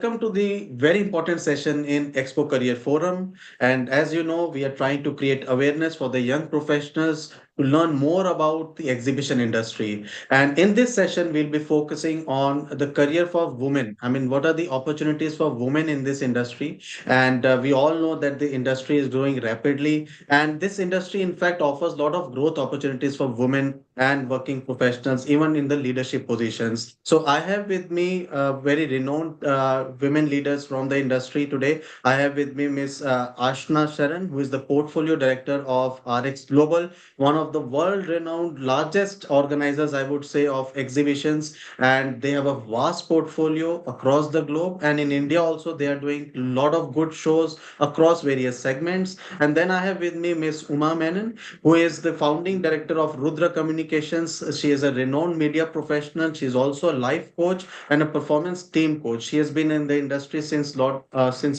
welcome to the very important session in Expo Career Forum. And as you know, we are trying to create awareness for the young professionals to learn more about the exhibition industry. And in this session, we'll be focusing on the career for women. I mean, what are the opportunities for women in this industry? And we all know that the industry is growing rapidly. And this industry, in fact, offers a lot of growth opportunities for women and working professionals, even in the leadership positions. So I have with me very renowned women leaders from the industry today. I have with me Miss Ashna Sharan, who is the portfolio director of RX Global, one of the world-renowned largest organizers, I would say, of exhibitions. And they have a vast portfolio across the globe. And in India also, they are doing a lot of good shows across various segments. And then I have with me Miss Uma Menon, who is the founding director of Rudra Communications. She is a renowned media professional. She is also a life coach and a performance team coach. She has been in the industry since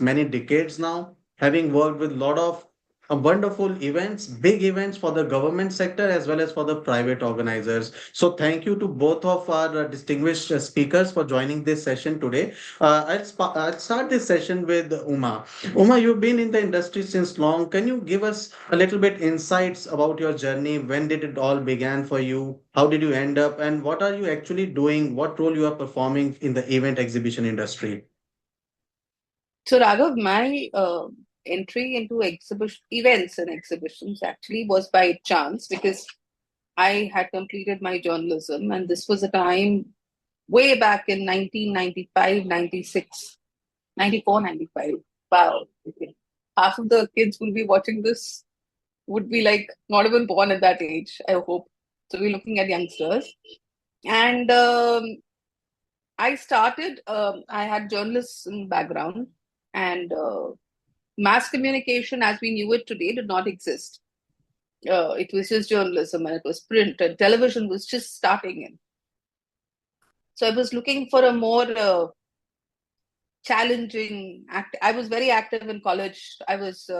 many decades now, having worked with a lot of wonderful events, big events for the government sector as well as for the private organizers. So thank you to both of our distinguished speakers for joining this session today. I'll start this session with Uma. Uma, you've been in the industry since long. Can you give us a little bit insights about your journey? When did it all began for you? How did you end up? And what are you actually doing? What role you are performing in the event exhibition industry? So, Raghav, my entry into exhibition events and exhibitions actually was by chance because I had completed my journalism, and this was a time way back in 1995, 96, 94, 95. Wow. Okay. Half of the kids will be watching this would be like not even born at that age, I hope. So, we're looking at youngsters. And I had journalism background, and mass communication as we knew it today did not exist. It was just journalism, and it was print, and television was just starting in. So I was looking for a more challenging act. I was very active in college. I was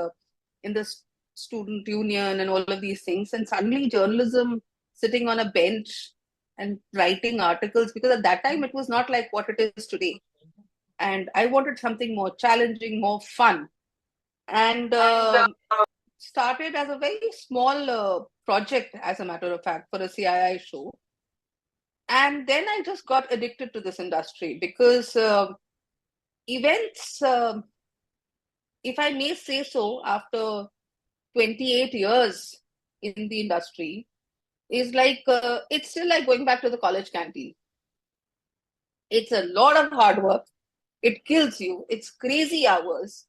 in the student union and all of these things. And suddenly journalism, sitting on a bench and writing articles, because at that time it was not like what it is today. And I wanted something more challenging, more fun. And started as a very small project, as a matter of fact, for a CII show. And then I just got addicted to this industry because events, if I may say so, after 28 years in the industry, is like it's still like going back to the college canteen. It's a lot of hard work. It kills you. It's crazy hours.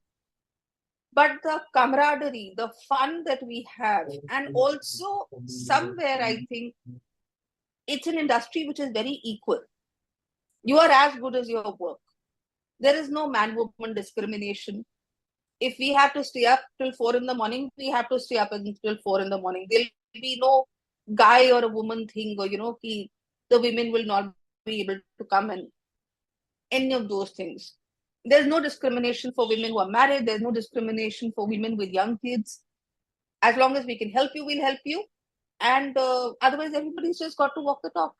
But the camaraderie, the fun that we have, and also somewhere I think it's an industry which is very equal. You are as good as your work. There is no man woman discrimination. If we have to stay up till 4 in the morning, we have to stay up until 4 in the morning. There'll be no guy or a woman thing, or the women will not be able to come and any of those things. There's no discrimination for women who are married, there's no discrimination for women with young kids. As long as we can help you, we'll help you. And otherwise, everybody's just got to walk the talk.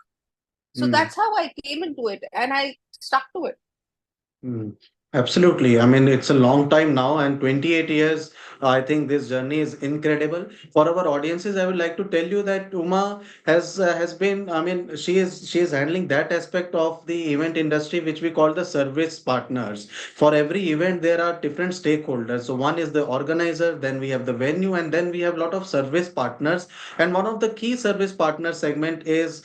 So Hmm. that's how I came into it, and I stuck to it. Mm, absolutely. I mean, it's a long time now, and 28 years. I think this journey is incredible. For our audiences, I would like to tell you that Uma has been. I mean, she is handling that aspect of the event industry which we call the service partners. For every event, there are different stakeholders. So one is the organizer, then we have the venue, and then we have a lot of service partners. And one of the key service partner segment is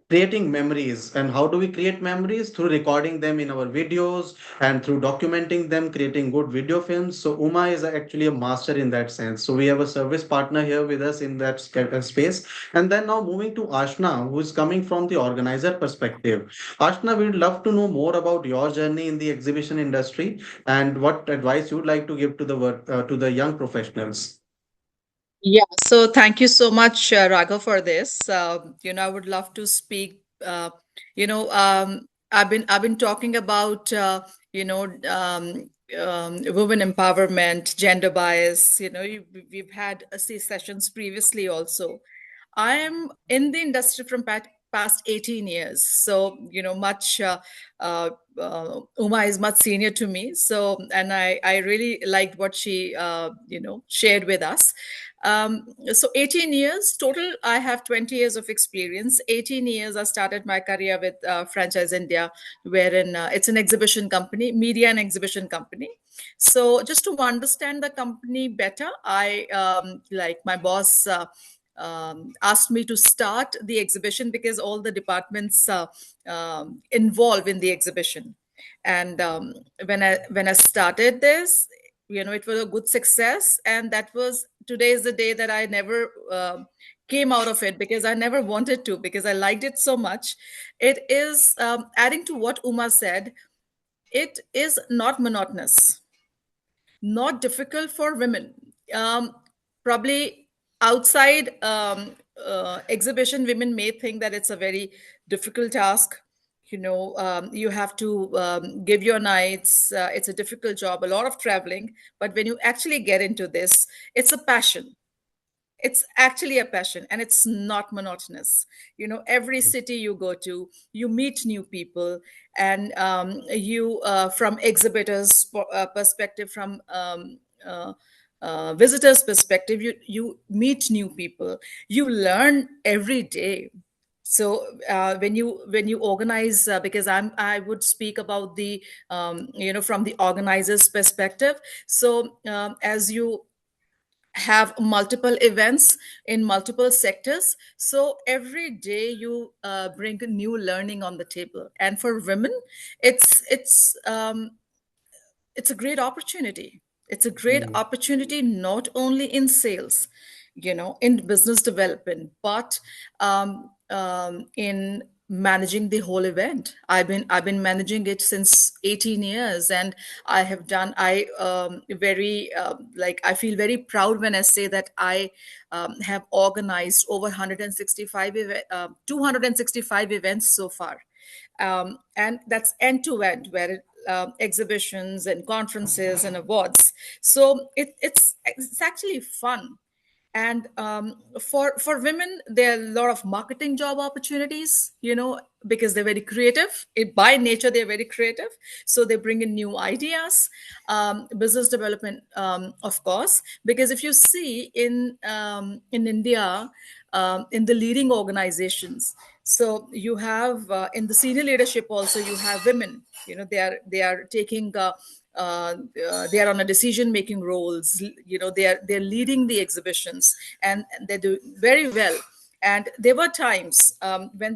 creating memories. And how do we create memories? Through recording them in our videos and through documenting them, creating good video films. So Uma is actually a master in that sense. So we have a service partner here with us in that space. And then now moving to Ashna, who is coming from the organizer perspective. Ashna, we'd love to know more about your journey in the exhibition industry and what advice you'd like to give to the young professionals. Yeah, so thank you so much, Raghav, for this. I would love to speak. You know, um, I've been talking about women empowerment, gender bias. We've had sessions previously also. I am in the industry from past 18 years. So, much, Uma is much senior to me. So, and I really liked what she, shared with us. So 18 years total, I have 20 years of experience. 18 years, I started my career with Franchise India, wherein it's an exhibition company, media and exhibition company. So just to understand the company better, I like my boss asked me to start the exhibition because all the departments involved in the exhibition. And when I started this, it was a good success, and that was today is the day that I never came out of it, because I never wanted to, because I liked it so much. It is adding to what Uma said. It is not monotonous, not difficult for women. Probably outside exhibition, women may think that it's a very difficult task. You have to give your nights. It's a difficult job, a lot of traveling. But when you actually get into this, it's a passion. It's actually a passion, and it's not monotonous. Every city you go to, you meet new people. And you from exhibitors perspective, from visitors perspective, you meet new people, you learn every day. So when you organize, because I would speak about the from the organizers perspective. So as you have multiple events in multiple sectors, so every day you bring a new learning on the table. And for women, it's it's a great opportunity. It's a great Mm, opportunity, not only in sales, in business development, but in managing the whole event. I've been managing it since 18 years, and I have done. I very like I feel very proud when I say that I have organized over 165 265 events so far. And that's end to end, where exhibitions and conferences and awards. So it's actually fun. And for women, there are a lot of marketing job opportunities, because they're very creative. By nature, they're very creative, so they bring in new ideas. Business development, of course, because if you see in India, in the leading organizations, so you have in the senior leadership also, you have women. They are taking they are on a decision making roles. They're leading the exhibitions, and they do very well. And there were times when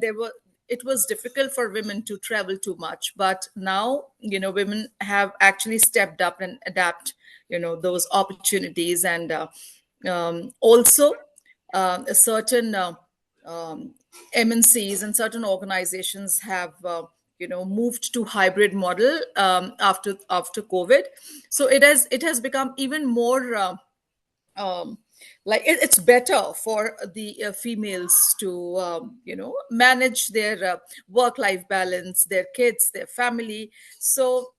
it was difficult for women to travel too much, but now women have actually stepped up and adapt those opportunities. And also a certain um, MNCs and certain organizations have moved to hybrid model after COVID. So it has become even more um, like it's better for the females to manage their work life balance, their kids, their family. So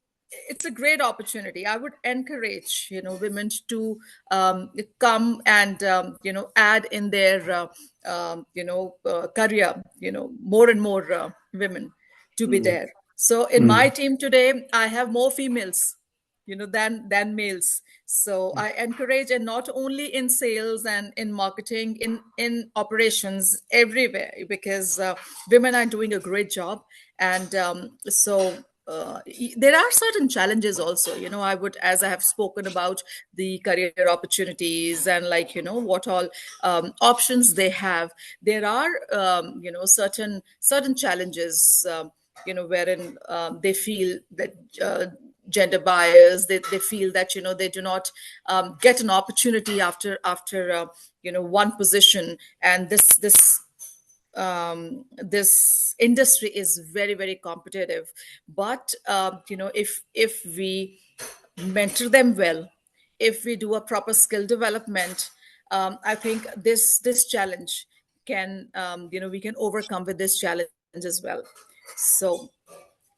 it's a great opportunity. I would encourage women to come and add in their career, more and more women to be mm, there. So in my mm, team today, I have more females than males. So I encourage, and not only in sales and in marketing, in operations, everywhere, because women are doing a great job. And so there are certain challenges also. I would, as I have spoken about the career opportunities, and like what all options they have, there are certain challenges, wherein they feel that gender bias. They feel that they do not get an opportunity after one position. And this industry is very, very competitive. But if we mentor them well, if we do a proper skill development, I think this challenge can we can overcome with this challenge as well. So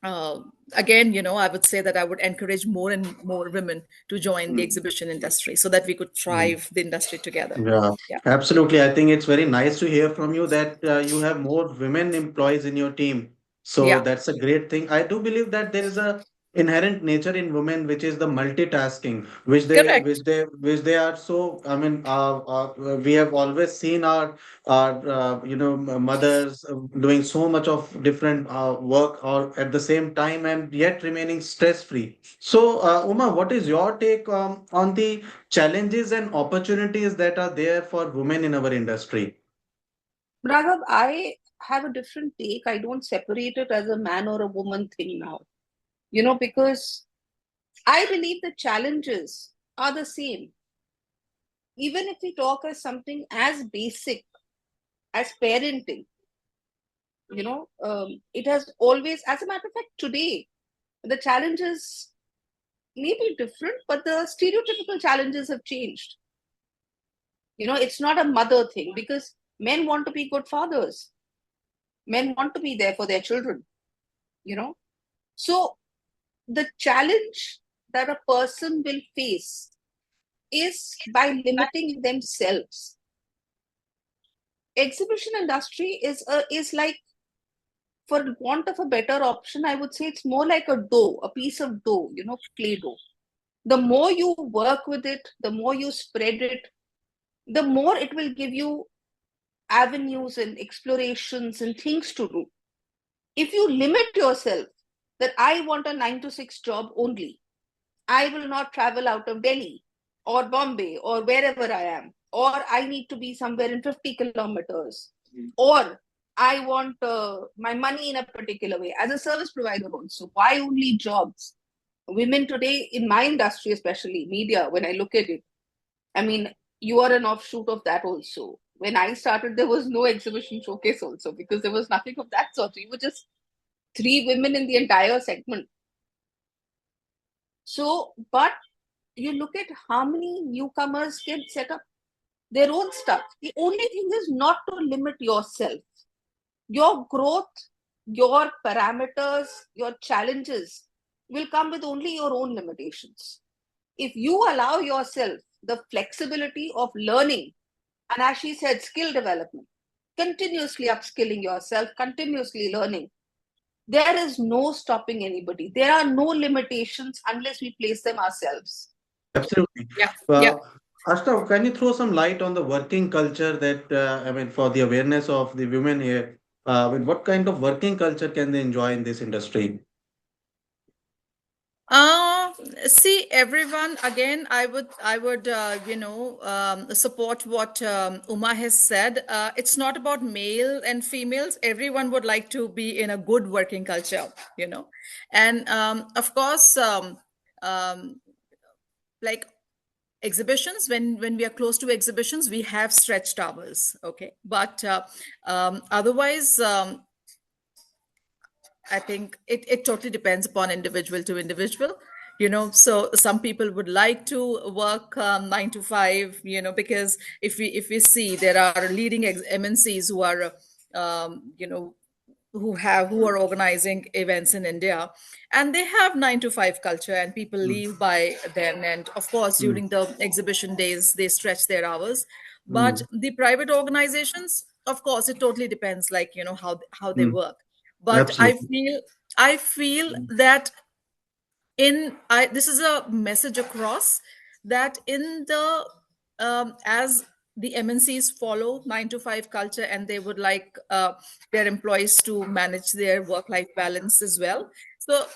uh, again, I would say that I would encourage more and more women to join the Mm. exhibition industry so that we could Mm. thrive the industry together. Yeah, Yeah. absolutely. I think it's very nice to hear from you that you have more women employees in your team. So Yeah. that's a great thing. I do believe that there is a inherent nature in women, which is the multitasking, Correct. which they are so. I mean, we have always seen our mothers doing so much of different work or at the same time and yet remaining stress free. So, Uma, what is your take on the challenges and opportunities that are there for women in our industry? Raghav, I have a different take. I don't separate it as a man or a woman thing now, because I believe the challenges are the same. Even if we talk as something as basic as parenting, it has always, as a matter of fact, today, the challenges may be different, but the stereotypical challenges have changed. It's not a mother thing because men want to be good fathers, men want to be there for their children, you know. So, the challenge that a person will face is by limiting themselves. Exhibition industry is like, for want of a better option, I would say it's more like a piece of dough, clay dough. The more you work with it, the more you spread it, the more it will give you avenues and explorations and things to do. If you limit yourself that I want a 9 to 6 job only, I will not travel out of Delhi or Bombay or wherever I am, or I need to be somewhere in 50 kilometers, or I want my money in a particular way. As a service provider, also, why only jobs? Women today, in my industry, especially media, when I look at it, I mean, you are an offshoot of that also. When I started, there was no exhibition showcase also because there was nothing of that sort. We were just three women in the entire segment. So, but you look at how many newcomers can set up their own stuff. The only thing is not to limit yourself. Your growth, your parameters, your challenges will come with only your own limitations. If you allow yourself the flexibility of learning, and as she said, skill development, continuously upskilling yourself, continuously learning, there is no stopping anybody. There are no limitations unless we place them ourselves. Absolutely. Yeah. Yeah. Uh, Ashta, can you throw some light on the working culture that, I mean, for the awareness of the women here? What kind of working culture can they enjoy in this industry? Uh, See, everyone, again, I would, support what Uma has said. It's not about male and females. Everyone would like to be in a good working culture, and of course, um, like exhibitions, when we are close to exhibitions, we have stretched hours, okay, but otherwise, I think it totally depends upon individual to individual. So some people would like to work 9 to 5, because if we see, there are leading MNCs who are, who are organizing events in India, and they have 9 to 5 culture, and people Mm, leave by then. And of course, mm, during the exhibition days, they stretch their hours. But mm, the private organizations, of course, it totally depends, like, how they mm. work. But I Absolutely. feel I feel Mm, that this is a message across, that in the as the MNCs follow 9 to 5 culture, and they would like their employees to manage their work life balance as well. So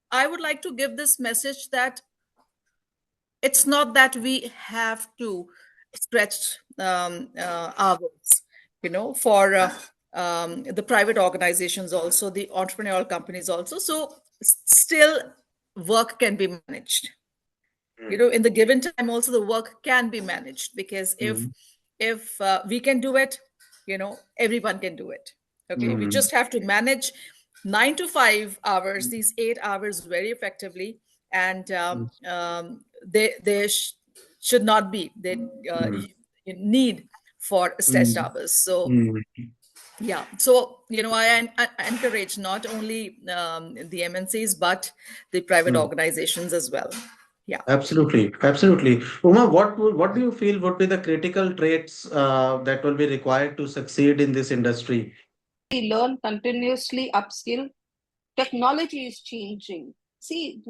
I would like to give this message that it's not that we have to stretch hours, for the private organizations, also the entrepreneurial companies also. So still, work can be managed, mm, in the given time. Also, the work can be managed, because if mm, we can do it, everyone can do it. Okay, we mm, just have to manage 9 to 5 hours, these 8 hours, very effectively. And mm, should not be, they mm, need for stretched mm, hours. So mm. Yeah. So, I encourage not only the MNCs, but the private Hmm. organizations as well. Yeah. Absolutely, absolutely. Uma, what do you feel would be the critical traits that will be required to succeed in this industry? We learn continuously, upskill. Technology is changing. See,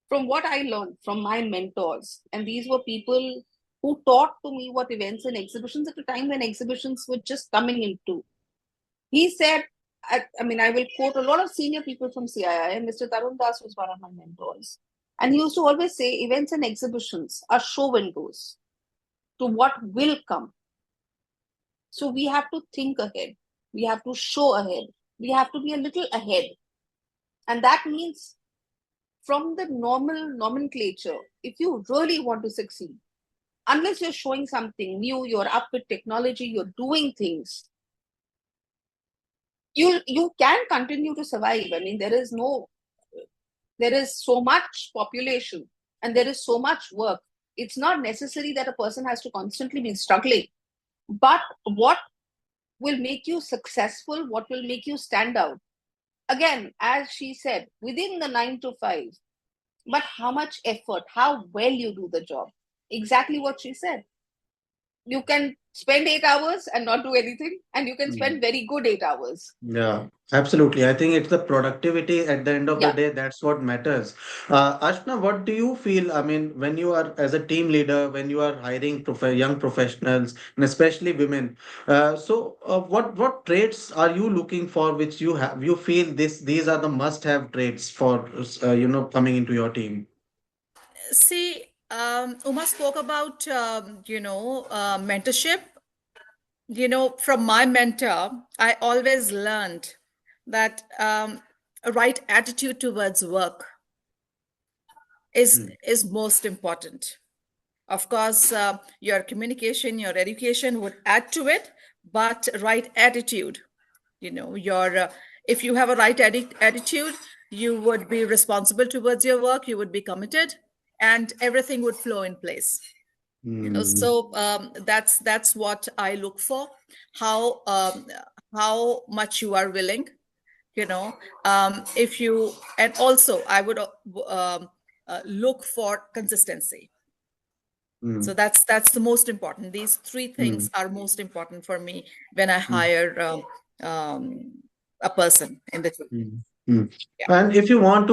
from what I learned from my mentors, and these were people who taught to me what events and exhibitions at a time when exhibitions were just coming into. He said, I will quote a lot of senior people from CII, and Mr. Tarun Das was one of my mentors. And he used to always say, events and exhibitions are show windows to what will come. So we have to think ahead. We have to show ahead. We have to be a little ahead. And that means from the normal nomenclature, if you really want to succeed, unless you're showing something new, you're up with technology, you're doing things, you can continue to survive. I mean, there is so much population and there is so much work. It's not necessary that a person has to constantly be struggling. But what will make you successful, what will make you stand out? Again, as she said, within the 9 to 5, but how much effort, how well you do the job. Exactly what she said. You can spend 8 hours and not do anything, and you can spend very good 8 hours. Yeah, absolutely. I think it's the productivity at the end of the Yeah. day that's what matters. Ashna, what do you feel? I mean, when you are as a team leader, when you are hiring young professionals and especially women, what traits are you looking for which you feel these are the must-have traits for coming into your team? See, Uma spoke about, mentorship. From my mentor, I always learned that a right attitude towards work is Mm, is most important. Of course, your communication, your education would add to it, but right attitude, your if you have a right attitude, you would be responsible towards your work, you would be committed, and everything would flow in place. mm, So that's what I look for. How um, how much you are willing, if you, and also I would look for consistency. So mm, that's the most important. These three mm, things are most important for me when I mm. hire a person in the team. Mm, mm. Yeah. And if you want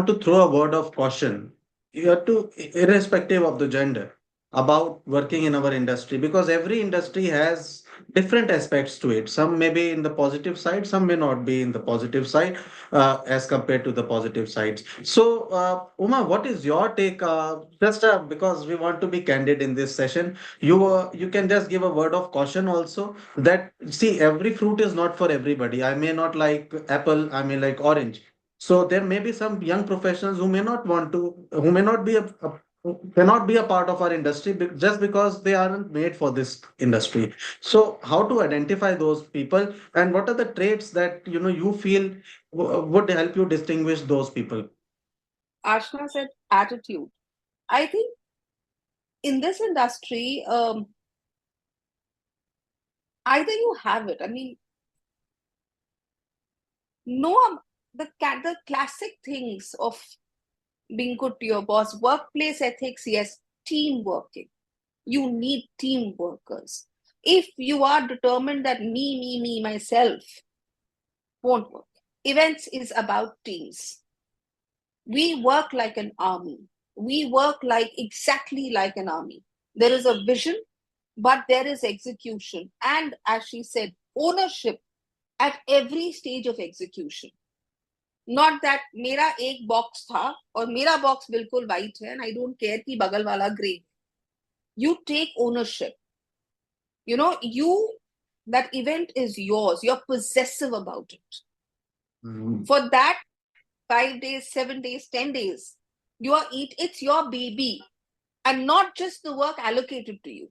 to throw a word of caution, you have to, irrespective of the gender, about working in our industry, because every industry has different aspects to it. Some may be in the positive side, some may not be in the positive side, as compared to the positive sides. So, Uma, what is your take? Just because we want to be candid in this session, you can just give a word of caution also that see every fruit is not for everybody. I may not like apple, I may like orange. So there may be some young professionals who may not want to, who may not be who cannot be a part of our industry just because they aren't made for this industry. So how to identify those people and what are the traits that you feel would help you distinguish those people? Ashna said attitude. I think in this industry, either you have it. I mean, no, the classic things of being good to your boss, workplace ethics, yes, team working. You need team workers. If you are determined that me, myself won't work, events is about teams. We work like an army. We work like exactly like an army. There is a vision, but there is execution. And as she said, ownership at every stage of execution. Not that मेरा एक box था और मेरा box बिल्कुल white है and I don't care कि बगल वाला grey. You take ownership. You that event is yours. You're possessive about it. Mm, For that 5 days, 7 days, 10 days, it's your baby, and not just the work allocated to you.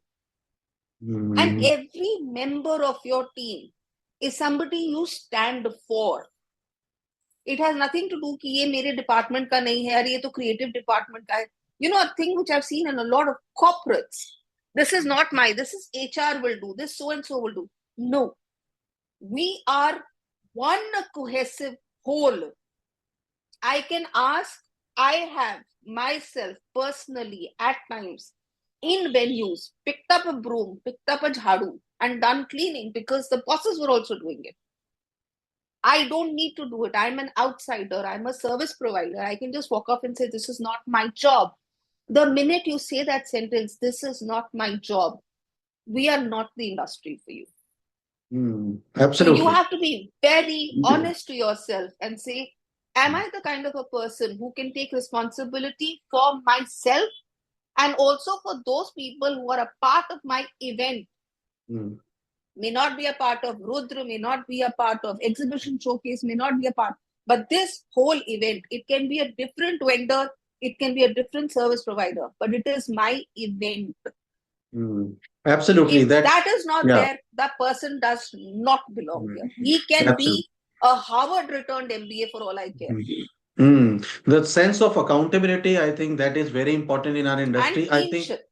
And mm, every member of your team is somebody you stand for. It has nothing to do कि ये मेरे department का नहीं है, अरे ये तो creative department का है. A thing which I've seen in a lot of corporates. This is not this is HR will do, this so and so will do. No. We are one cohesive whole. I can ask, I have myself personally at times in venues picked up a broom, picked up a jhadu, and done cleaning because the bosses were also doing it. I don't need to do it. I'm an outsider. I'm a service provider. I can just walk off and say, this is not my job. The minute you say that sentence, this is not my job, we are not the industry for you. So you Absolutely. have to be very honest to yourself and say, am I the kind of a person who can take responsibility for myself and also for those people who are a part of my event? Mm. May not be a part of Rudra, may not be a part of exhibition showcase, may not be a part, but this whole event, it can be a different vendor, it can be a different service provider, but it is my event. Mm. Absolutely. If That, that is not yeah. there, that person does not belong Mm. here. He can Absolutely. be a Harvard returned MBA for all I care. The sense of accountability, I think that is very important in our And industry. I think teamship.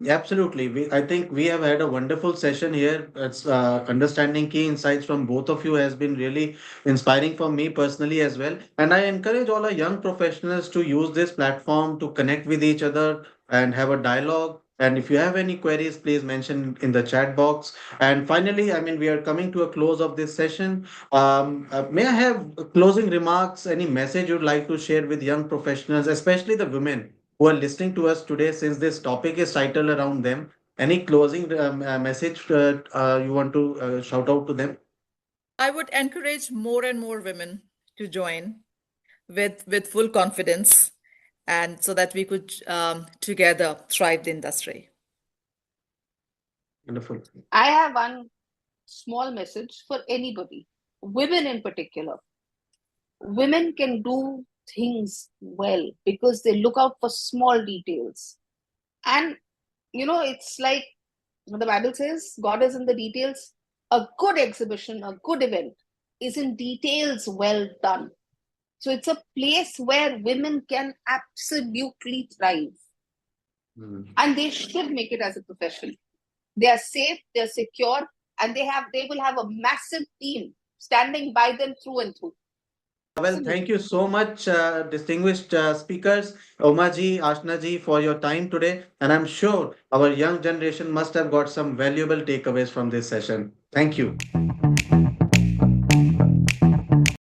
absolutely. I think we have had a wonderful session here. It's understanding key insights from both of you has been really inspiring for me personally as well. And I encourage all our young professionals to use this platform to connect with each other and have a dialogue. And if you have any queries, please mention in the chat box. And finally, I mean, we are coming to a close of this session. May I have closing remarks, any message you'd like to share with young professionals, especially the women who are listening to us today, since this topic is titled around them? Any closing message you want to shout out to them? I would encourage more and more women to join with full confidence, and so that we could together thrive the industry. Wonderful. I have one small message for anybody, women in particular. Women can do things well because they look out for small details. And, it's like the Bible says God is in the details. A good exhibition, a good event is in details well done. So it's a place where women can absolutely thrive. Mm. And they should make it as a profession. They are safe, they're secure, and they will have a massive team standing by them through and through. Well, thank you Absolutely. so much, distinguished speakers, Omaji, Ashnaji, for your time today. And I'm sure our young generation must have got some valuable takeaways from this session. Thank you.